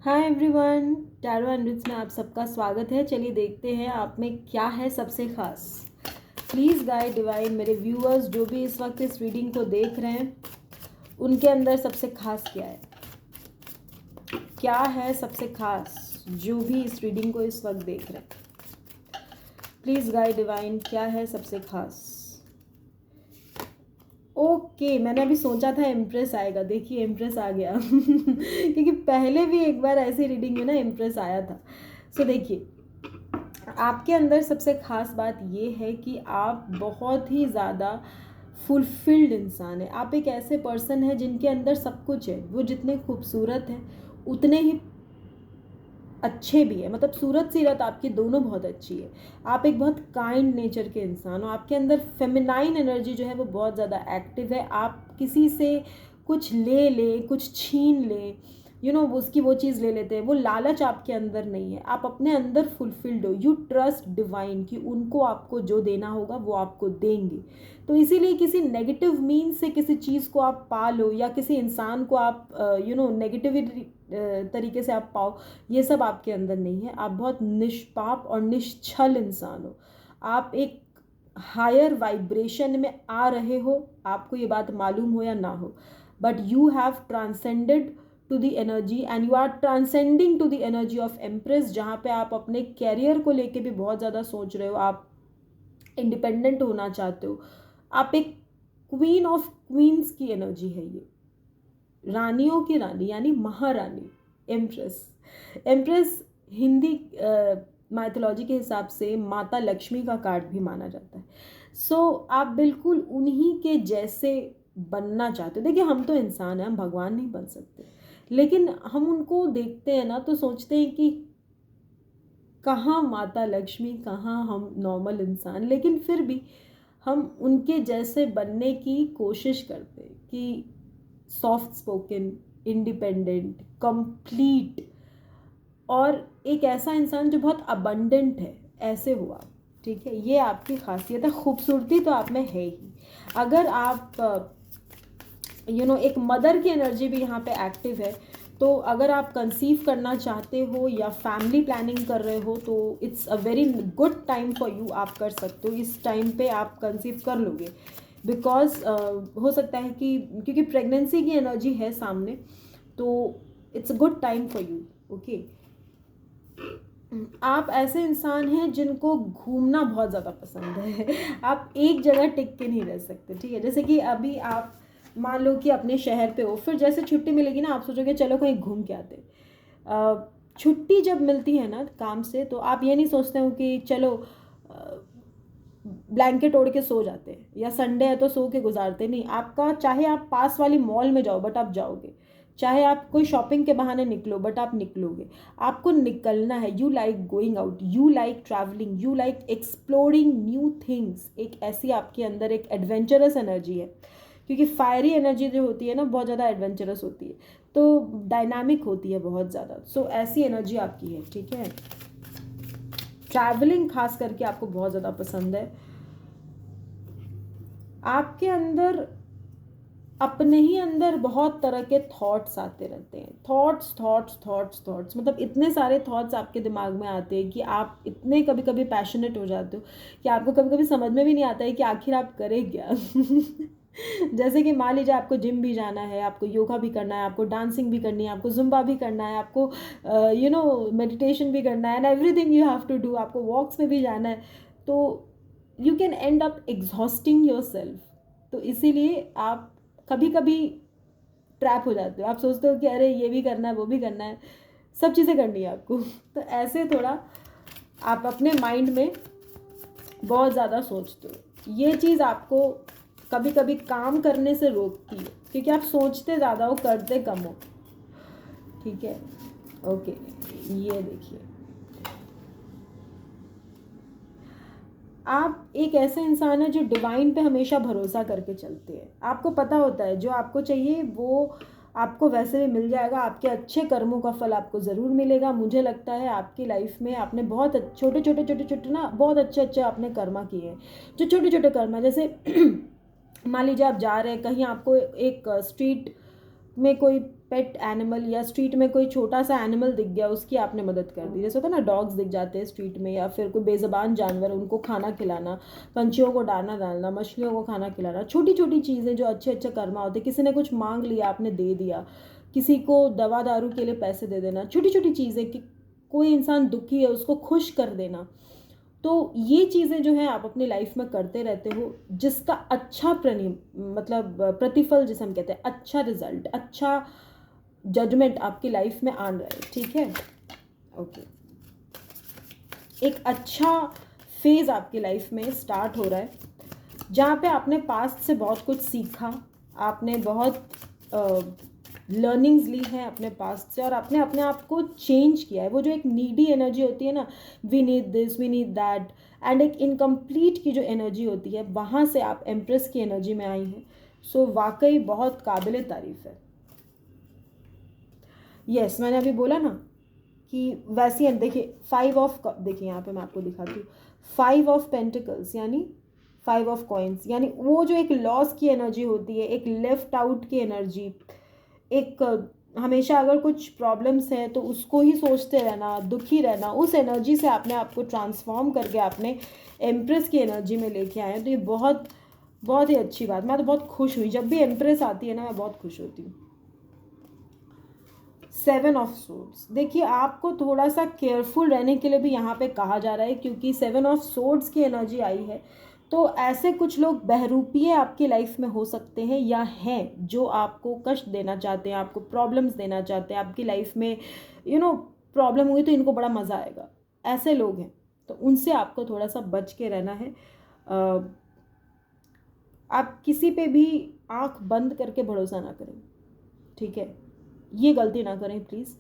Hi everyone, tarot and रिट्स में आप सबका स्वागत है। चलिए देखते हैं आप में क्या है सबसे खास। प्लीज़ गाइड डिवाइन, मेरे व्यूअर्स जो भी इस वक्त इस रीडिंग को देख रहे हैं उनके अंदर सबसे खास क्या है, क्या है सबसे खास जो भी इस रीडिंग को इस वक्त देख रहे हैं। प्लीज़ गाइड डिवाइन, क्या है सबसे खास। ओके, मैंने अभी सोचा था इम्प्रेस आएगा, देखिए इम्प्रेस आ गया क्योंकि पहले भी एक बार ऐसी रीडिंग में ना इम्प्रेस आया था। सो देखिए, आपके अंदर सबसे ख़ास बात ये है कि आप बहुत ही ज़्यादा फुलफिल्ड इंसान है। आप एक ऐसे पर्सन है जिनके अंदर सब कुछ है। वो जितने खूबसूरत हैं उतने ही अच्छे भी है, मतलब सूरत सीरत आपकी दोनों बहुत अच्छी है। आप एक बहुत काइंड नेचर के इंसान हो। आपके अंदर फेमिनाइन एनर्जी जो है वो बहुत ज़्यादा एक्टिव है। आप किसी से कुछ ले कुछ छीन ले, उसकी वो चीज़ ले लेते हैं। वो लालच आपके अंदर नहीं है। आप अपने अंदर फुलफिल्ड हो। यू ट्रस्ट डिवाइन कि उनको आपको जो देना होगा वो आपको देंगे। तो इसीलिए किसी नेगेटिव मीन्स से किसी चीज़ को आप पा लो या किसी इंसान को आप नेगेटिविटी तरीके से आप पाओ, ये सब आपके अंदर नहीं है। आप बहुत निष्पाप और निश्छल इंसान हो। आप एक हायर वाइब्रेशन में आ रहे हो, आपको ये बात मालूम हो या ना हो, but you have transcended to the energy and you are transcending to the energy of empress, जहाँ पे आप अपने कैरियर को लेके भी बहुत ज़्यादा सोच रहे हो। आप इंडिपेंडेंट होना चाहते हो। आप एक क्वीन ऑफ क्वींस की एनर्जी है ये, रानियों की रानी यानी महारानी, एम्प्रेस। एम्प्रेस हिंदी माइथोलॉजी के हिसाब से माता लक्ष्मी का कार्ड भी माना जाता है। आप बिल्कुल उन्हीं के जैसे बनना चाहते हो। देखिए, हम तो इंसान हैं, हम भगवान नहीं बन सकते, लेकिन हम उनको देखते हैं ना तो सोचते हैं कि कहाँ माता लक्ष्मी, कहाँ हम नॉर्मल इंसान। लेकिन फिर भी हम उनके जैसे बनने की कोशिश करते हैं कि सॉफ्ट स्पोकन, इंडिपेंडेंट, कंप्लीट और एक ऐसा इंसान जो बहुत अबंडेंट है, ऐसे हुआ। ठीक है, ये आपकी खासियत है। खूबसूरती तो आप में है ही। अगर आप एक मदर की एनर्जी भी यहाँ पे एक्टिव है, तो अगर आप कंसीव करना चाहते हो या फैमिली प्लानिंग कर रहे हो तो it's a very good time for you. आप कर सकते हो, इस टाइम पे आप कंसीव कर लोगे। बिकॉज हो सकता है कि क्योंकि प्रेगनेंसी की एनर्जी है सामने, तो it's a good time for you. Okay, आप ऐसे इंसान हैं जिनको घूमना बहुत ज़्यादा पसंद है आप एक जगह टिक के नहीं रह सकते। ठीक है, जैसे कि अभी आप मान लो कि अपने शहर पे हो, फिर जैसे छुट्टी मिलेगी ना आप सोचोगे चलो कहीं घूम के आते। छुट्टी जब मिलती है ना काम से, तो आप ये नहीं सोचते हो कि चलो ब्लैंकेट ओढ़ के सो जाते हैं या संडे है तो सो के गुजारते नहीं। आपका चाहे आप पास वाली मॉल में जाओ बट आप जाओगे, चाहे आप कोई शॉपिंग के बहाने निकलो बट आप निकलोगे। आपको निकलना है। You like going out, you like travelling, you like exploring new things. एक ऐसी आपके अंदर एक एडवेंचरस एनर्जी है, क्योंकि फायरी एनर्जी जो होती है ना बहुत ज़्यादा एडवेंचरस होती है, तो डायनामिक होती है बहुत ज़्यादा। ऐसी एनर्जी आपकी है। ठीक है, ट्रैवलिंग खास करके आपको बहुत ज़्यादा पसंद है। आपके अंदर अपने ही अंदर बहुत तरह के थॉट्स आते रहते हैं। थॉट्स थॉट्स थॉट्स थॉट्स, मतलब इतने सारे थॉट्स आपके दिमाग में आते हैं कि आप इतने कभी कभी पैशनेट हो जाते हो कि आपको कभी कभी समझ में भी नहीं आता है कि आखिर आप करें क्या जैसे कि मान लीजिए आपको जिम भी जाना है, आपको योगा भी करना है, आपको डांसिंग भी करनी है, आपको जुम्बा भी करना है, आपको मेडिटेशन भी करना है and everything you have to do, आपको वॉक्स में भी जाना है। तो you can end up exhausting yourself. तो इसीलिए आप कभी कभी ट्रैप हो जाते हो। आप सोचते हो कि अरे ये भी करना है, वो भी करना है, सब चीज़ें करनी है आपको तो ऐसे थोड़ा आप अपने माइंड में बहुत ज़्यादा सोचते हो। ये चीज़ आपको कभी कभी काम करने से रोकती है, क्योंकि आप सोचते ज़्यादा हो, करते कम हो। ठीक है, ओके, ये देखिए, आप एक ऐसे इंसान है जो डिवाइन पे हमेशा भरोसा करके चलते हैं। आपको पता होता है जो आपको चाहिए वो आपको वैसे भी मिल जाएगा। आपके अच्छे कर्मों का फल आपको ज़रूर मिलेगा। मुझे लगता है आपकी लाइफ में आपने बहुत छोटे छोटे छोटे छोटे ना बहुत अच्छे अच्छे आपने कर्मा किए हैं। जो छोटे छोटे कर्मा, जैसे मान लीजिए आप जा रहे हैं कहीं, आपको एक स्ट्रीट में कोई पेट एनिमल या स्ट्रीट में कोई छोटा सा एनिमल दिख गया, उसकी आपने मदद कर दी। जैसे होता है ना, डॉग्स दिख जाते हैं स्ट्रीट में, या फिर कोई बेज़बान जानवर, उनको खाना खिलाना, पंछियों को दाना डालना, मछलियों को खाना खिलाना, छोटी छोटी चीज़ें जो अच्छे अच्छे कर्मा होते हैं। किसी ने कुछ मांग लिया, आपने दे दिया, किसी को दवा दारू के लिए पैसे दे देना, छोटी छोटी चीज़ें कि कोई इंसान दुखी है उसको खुश कर देना। तो ये चीज़ें जो हैं आप अपनी लाइफ में करते रहते हो, जिसका अच्छा मतलब प्रतिफल जिसे हम कहते हैं, अच्छा रिजल्ट, अच्छा जजमेंट आपकी लाइफ में आ रहा है। ठीक है, ओके। एक अच्छा फेज़ आपकी लाइफ में स्टार्ट हो रहा है, जहाँ पे आपने पास्ट से बहुत कुछ सीखा, आपने बहुत लर्निंग्स ली हैं अपने पास्ट से, और आपने अपने आप को चेंज किया है। वो जो एक नीडी एनर्जी होती है ना, we need this, we need that, and एक इनकम्प्लीट की जो एनर्जी होती है, वहाँ से आप एम्प्रेस की एनर्जी में आई हैं। सो वाकई बहुत काबिल तारीफ़ है। यस, मैंने अभी बोला ना कि वैसी है। देखिए 5 ऑफ, देखिए यहाँ पे मैं आपको दिखाती हूँ, 5 ऑफ पेंटिकल्स यानी 5 ऑफ कॉइन्स, यानी वो जो एक लॉस की एनर्जी होती है, एक लेफ्ट आउट की एनर्जी, एक हमेशा अगर कुछ प्रॉब्लम्स है तो उसको ही सोचते रहना, दुखी रहना, उस एनर्जी से आपने आपको ट्रांसफॉर्म करके आपने एम्प्रेस की एनर्जी में लेके आए हैं। तो ये बहुत बहुत ही अच्छी बात। मैं तो बहुत खुश हुई जब भी एम्प्रेस आती है ना, मैं बहुत खुश होती हूँ। 7 ऑफ सोर्ड्स, देखिए आपको थोड़ा सा केयरफुल रहने के लिए भी यहाँ पे कहा जा रहा है, क्योंकि 7 ऑफ सोर्ड्स की एनर्जी आई है। तो ऐसे कुछ लोग बहरूपिये आपकी लाइफ में हो सकते हैं, या हैं जो आपको कष्ट देना चाहते हैं, आपको प्रॉब्लम्स देना चाहते हैं आपकी लाइफ में। प्रॉब्लम हुई तो इनको बड़ा मज़ा आएगा, ऐसे लोग हैं। तो उनसे आपको थोड़ा सा बच के रहना है। आप किसी पे भी आँख बंद करके भरोसा ना करें, ठीक है, ये गलती ना करें प्लीज़।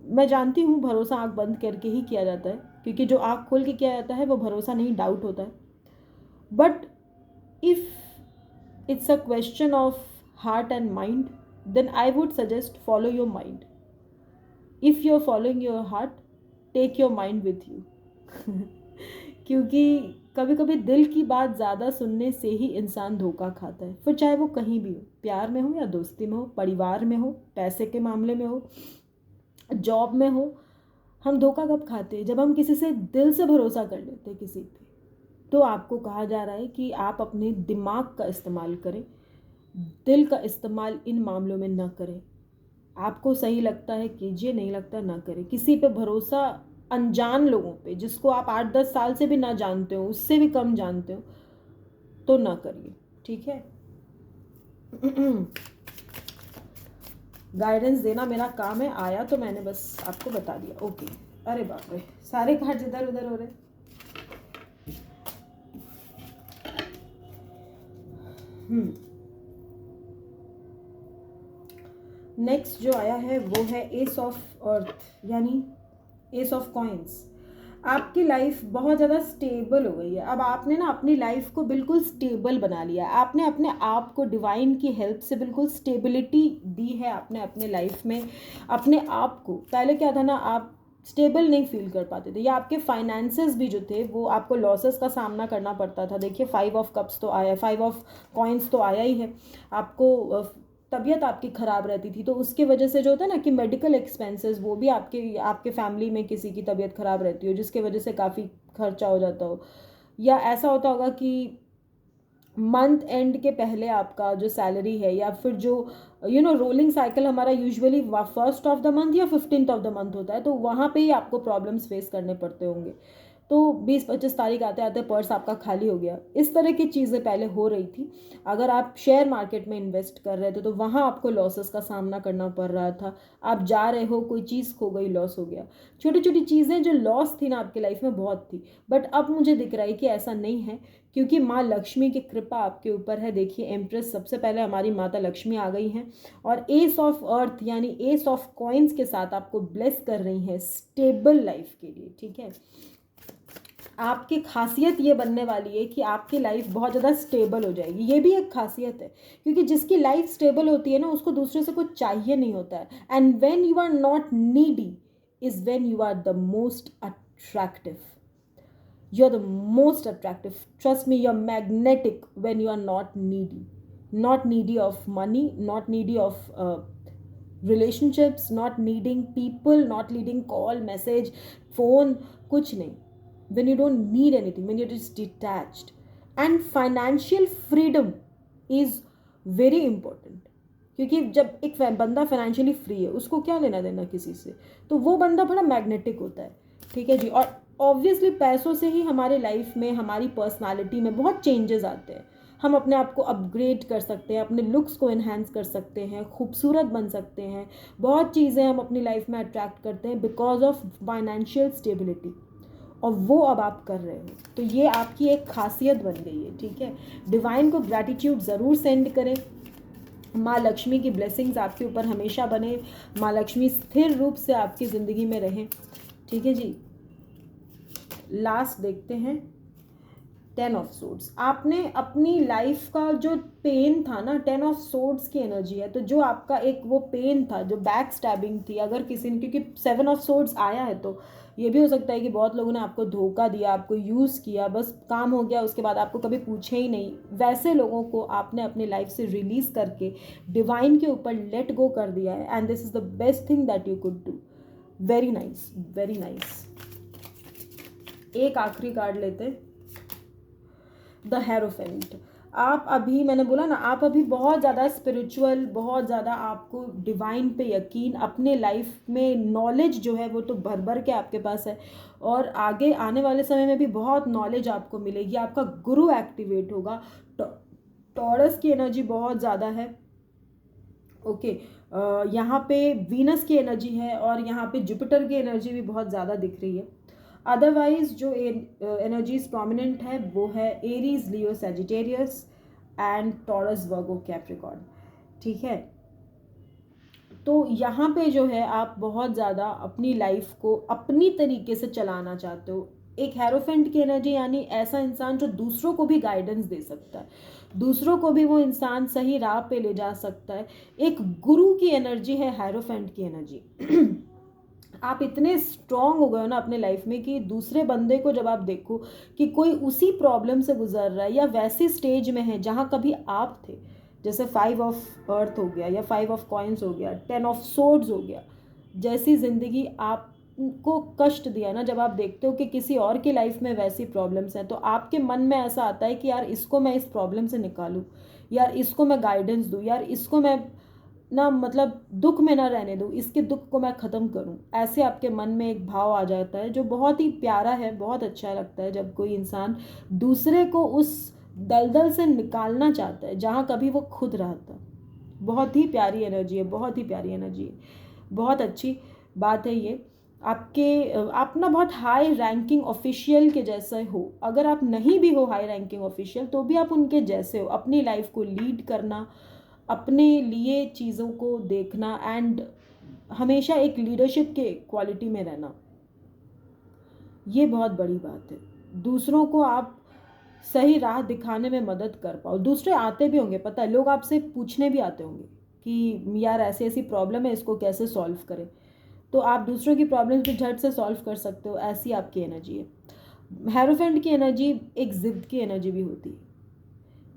मैं जानती हूँ भरोसा आँख बंद करके ही किया जाता है, क्योंकि जो आँख खोल के किया जाता है वो भरोसा नहीं, डाउट होता है। But if it's a question of heart and mind, then I would suggest follow your mind. If you are following your heart, take your mind with you. क्योंकि कभी कभी दिल की बात ज़्यादा सुनने से ही इंसान धोखा खाता है, फिर चाहे वो कहीं भी हो, प्यार में हो या दोस्ती में हो, परिवार में हो, पैसे के मामले में हो, जॉब में हो। हम धोखा कब खाते हैं? जब हम किसी से दिल से भरोसा कर लेते हैं किसी पे। तो आपको कहा जा रहा है कि आप अपने दिमाग का इस्तेमाल करें, दिल का इस्तेमाल इन मामलों में ना करें। आपको सही लगता है कीजिए, नहीं लगता ना करें। किसी पे भरोसा, अनजान लोगों पे, जिसको आप 8-10 साल से भी ना जानते हो, उससे भी कम जानते हो, तो ना करिए, ठीक है। गाइडेंस देना मेरा काम है, आया तो मैंने बस आपको बता दिया। ओके, अरे बाप रे, सारे कार्ड इधर उधर हो रहे। नेक्स्ट जो आया है वो है एस ऑफ अर्थ, यानी एस ऑफ कॉइन्स। आपकी लाइफ बहुत ज़्यादा स्टेबल हो गई है। अब आपने ना अपनी लाइफ को बिल्कुल स्टेबल बना लिया है। आपने अपने आप को डिवाइन की हेल्प से बिल्कुल स्टेबिलिटी दी है आपने अपने लाइफ में। अपने आप को, पहले क्या था ना, आप स्टेबल नहीं फील कर पाते थे, या आपके फाइनेंसेस भी जो थे वो आपको लॉसेस का सामना करना पड़ता था। देखिए 5 ऑफ कप्स तो आया, 5 ऑफ कॉइन्स तो आया ही है। आपको तबीयत आपकी ख़राब रहती थी, तो उसकी वजह से जो होता है ना कि मेडिकल एक्सपेंसेस, वो भी आपके फैमिली में किसी की तबीयत ख़राब रहती हो जिसके वजह से काफ़ी खर्चा हो जाता हो। या ऐसा होता होगा कि मंथ एंड के पहले आपका जो सैलरी है, या फिर जो रोलिंग साइकिल हमारा usually 1st of the month या 15th ऑफ द मंथ होता है, तो वहाँ पे ही आपको प्रॉब्लम्स फेस करने पड़ते होंगे। तो 20-25 तारीख आते आते पर्स आपका खाली हो गया। इस तरह की चीज़ें पहले हो रही थी। अगर आप शेयर मार्केट में इन्वेस्ट कर रहे थे तो वहाँ आपको लॉसेस का सामना करना पड़ रहा था। आप जा रहे हो, कोई चीज़ खो गई, लॉस हो गया। छोटी छोटी चीज़ें जो लॉस थी ना आपकी लाइफ में, बहुत थी। बट अब मुझे दिख रहा है कि ऐसा नहीं है, क्योंकि माँ लक्ष्मी की कृपा आपके ऊपर है। देखिए एम्प्रेस सबसे पहले हमारी माता लक्ष्मी आ गई हैं, और एस ऑफ अर्थ यानी एस ऑफ कॉइन्स के साथ आपको ब्लेस कर रही हैं स्टेबल लाइफ के लिए, ठीक है। आपकी खासियत ये बनने वाली है कि आपकी लाइफ बहुत ज़्यादा स्टेबल हो जाएगी। ये भी एक खासियत है, क्योंकि जिसकी लाइफ स्टेबल होती है ना, उसको दूसरे से कुछ चाहिए नहीं होता है। And when you are not needy is when you are the most attractive. You are the most attractive. Trust me, you're magnetic when you are not needy. Not needy of money, not needy of relationships, not needing people, not needing call, message, phone, कुछ नहीं. when you don't need anything, when you're just detached. And financial freedom is very important, क्योंकि जब एक बंदा financially free है उसको क्या लेना देना किसी से, तो वो बंदा बड़ा मैग्नेटिक होता है. ठीक है जी. और ऑब्वियसली पैसों से ही हमारे लाइफ में, हमारी पर्सनालिटी में बहुत चेंजेस आते हैं. हम अपने आप को अपग्रेड कर सकते हैं, अपने लुक्स को इन्हेंस कर सकते हैं, खूबसूरत बन सकते हैं. बहुत चीज़ें हम अपनी लाइफ में अट्रैक्ट करते हैं बिकॉज ऑफ फाइनेंशियल स्टेबिलिटी, और वो अब आप कर रहे हो. तो ये आपकी एक खासियत बन गई है. ठीक है. डिवाइन को ग्रैटिट्यूड ज़रूर सेंड करें. माँ लक्ष्मी की ब्लेसिंग्स आपके ऊपर हमेशा बने. माँ लक्ष्मी स्थिर रूप से आपकी ज़िंदगी में रहें. ठीक है जी. लास्ट देखते हैं 10 ऑफ सोर्ड्स. आपने अपनी लाइफ का जो पेन था ना, 10 ऑफ सोर्ड्स की एनर्जी है. तो जो आपका एक वो पेन था, जो बैक स्टैबिंग थी, अगर किसी ने, क्योंकि 7 ऑफ सोर्ड्स आया है, तो ये भी हो सकता है कि बहुत लोगों ने आपको धोखा दिया, आपको यूज़ किया, बस काम हो गया, उसके बाद आपको कभी पूछे ही नहीं. वैसे लोगों को आपने अपनी लाइफ से रिलीज़ करके डिवाइन के ऊपर लेट गो कर दिया है. And this is the best thing that you could do. Very nice, very nice. एक आखिरी कार्ड लेते हैं, द हेरोफेंट. आप अभी, मैंने बोला ना, आप अभी बहुत ज़्यादा स्पिरिचुअल, बहुत ज़्यादा आपको डिवाइन पे यकीन, अपने लाइफ में नॉलेज जो है वो तो भर भर के आपके पास है, और आगे आने वाले समय में भी बहुत नॉलेज आपको मिलेगी. आपका गुरु एक्टिवेट होगा. टॉरस की एनर्जी बहुत ज़्यादा है. ओके. यहाँ पे वीनस की एनर्जी है, और यहाँ पे जुपिटर की एनर्जी भी बहुत ज़्यादा दिख रही है. अदरवाइज जो एनर्जीज प्रोमिनेंट है वो है Aries, Leo, Sagittarius and taurus, Virgo, Capricorn. ठीक है. तो यहाँ पे जो है आप बहुत ज़्यादा अपनी लाइफ को अपनी तरीके से चलाना चाहते हो. एक हेरोफेंट की एनर्जी यानी ऐसा इंसान जो दूसरों को भी गाइडेंस दे सकता है, दूसरों को भी वो इंसान सही राह पे ले जा सकता है. एक गुरु की एनर्जी है हेरोफेंट की एनर्जी. आप इतने स्ट्रॉन्ग हो गए हो ना अपने लाइफ में कि दूसरे बंदे को जब आप देखो कि कोई उसी प्रॉब्लम से गुजर रहा है या वैसे स्टेज में है जहाँ कभी आप थे, जैसे 5 ऑफ अर्थ हो गया, या 5 ऑफ कॉइन्स हो गया, 10 ऑफ सोर्ड्स हो गया, जैसी ज़िंदगी आपको कष्ट दिया ना, जब आप देखते हो कि किसी और की लाइफ में वैसी प्रॉब्लम्स हैं, तो आपके मन में ऐसा आता है कि यार इसको मैं इस प्रॉब्लम से निकालूं, यार इसको मैं गाइडेंस दूं, यार इसको मैं ना, मतलब दुख में ना रहने दूँ, इसके दुख को मैं ख़त्म करूँ. ऐसे आपके मन में एक भाव आ जाता है जो बहुत ही प्यारा है. बहुत अच्छा लगता है जब कोई इंसान दूसरे को उस दलदल से निकालना चाहता है जहाँ कभी वो खुद रहता. बहुत ही प्यारी एनर्जी है, बहुत ही प्यारी एनर्जी है. बहुत अच्छी बात है ये. आप ना बहुत हाई रैंकिंग ऑफिशियल के जैसे हो. अगर आप नहीं भी हो हाई रैंकिंग ऑफिशियल, तो भी आप उनके जैसे हो. अपनी लाइफ को लीड करना, अपने लिए चीज़ों को देखना, एंड हमेशा एक लीडरशिप के क्वालिटी में रहना, ये बहुत बड़ी बात है. दूसरों को आप सही राह दिखाने में मदद कर पाओ. दूसरे आते भी होंगे, पता है, लोग आपसे पूछने भी आते होंगे कि यार ऐसी ऐसी प्रॉब्लम है, इसको कैसे सॉल्व करें, तो आप दूसरों की प्रॉब्लम भी झट से सॉल्व कर सकते हो. ऐसी आपकी एनर्जी है. हेरोफेंट की एनर्जी एक ज़िद की एनर्जी भी होती है.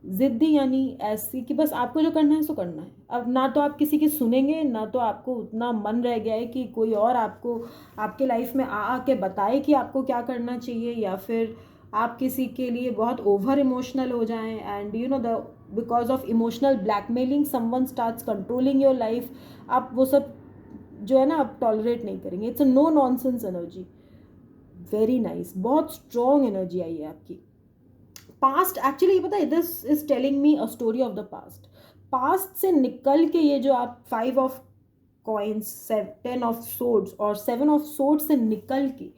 ज़िद्दी यानी ऐसी कि बस आपको जो करना है सो करना है. अब ना तो आप किसी की सुनेंगे, ना तो आपको उतना मन रह गया है कि कोई और आपको आपके लाइफ में आ के बताए कि आपको क्या करना चाहिए, या फिर आप किसी के लिए बहुत ओवर इमोशनल हो जाएं, and you know the because of emotional blackmailing someone starts controlling your life. आप वो सब जो है ना आप टॉलरेट नहीं करेंगे. It's a no nonsense energy. Very nice. बहुत स्ट्रॉन्ग एनर्जी आई है आपकी. पास्ट, एक्चुअली ये पता है, this is telling me a story of the past. Past से निकल के ये जो आप 5 ऑफ कॉइन्स, 10 ऑफ सोर्ड्स और 7 ऑफ सोर्ड्स से निकल के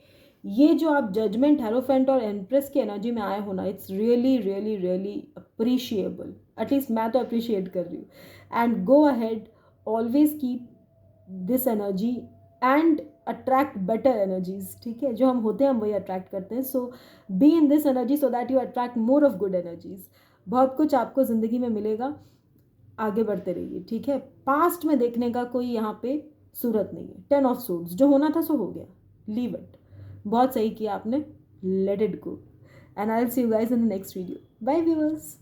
ये जो आप जजमेंट, हेरोफेंट और एम्प्रेस की एनर्जी में आए हो ना, it's really really really appreciable. At least मैं तो अप्रिशिएट कर रही हूँ. And go ahead, always keep this energy and attract better energies. ठीक है. जो हम होते हैं हम वही अट्रैक्ट करते हैं. So be in this energy so that you attract more of good energies. बहुत कुछ आपको ज़िंदगी में मिलेगा. आगे बढ़ते रहिए. ठीक है. पास्ट में देखने का कोई यहाँ पे सूरत नहीं है. 10 ऑफ सोर्ड्स, जो होना था सो हो गया. Leave it. बहुत सही किया आपने. Let it go. And I will see you guys in the next video. Bye viewers.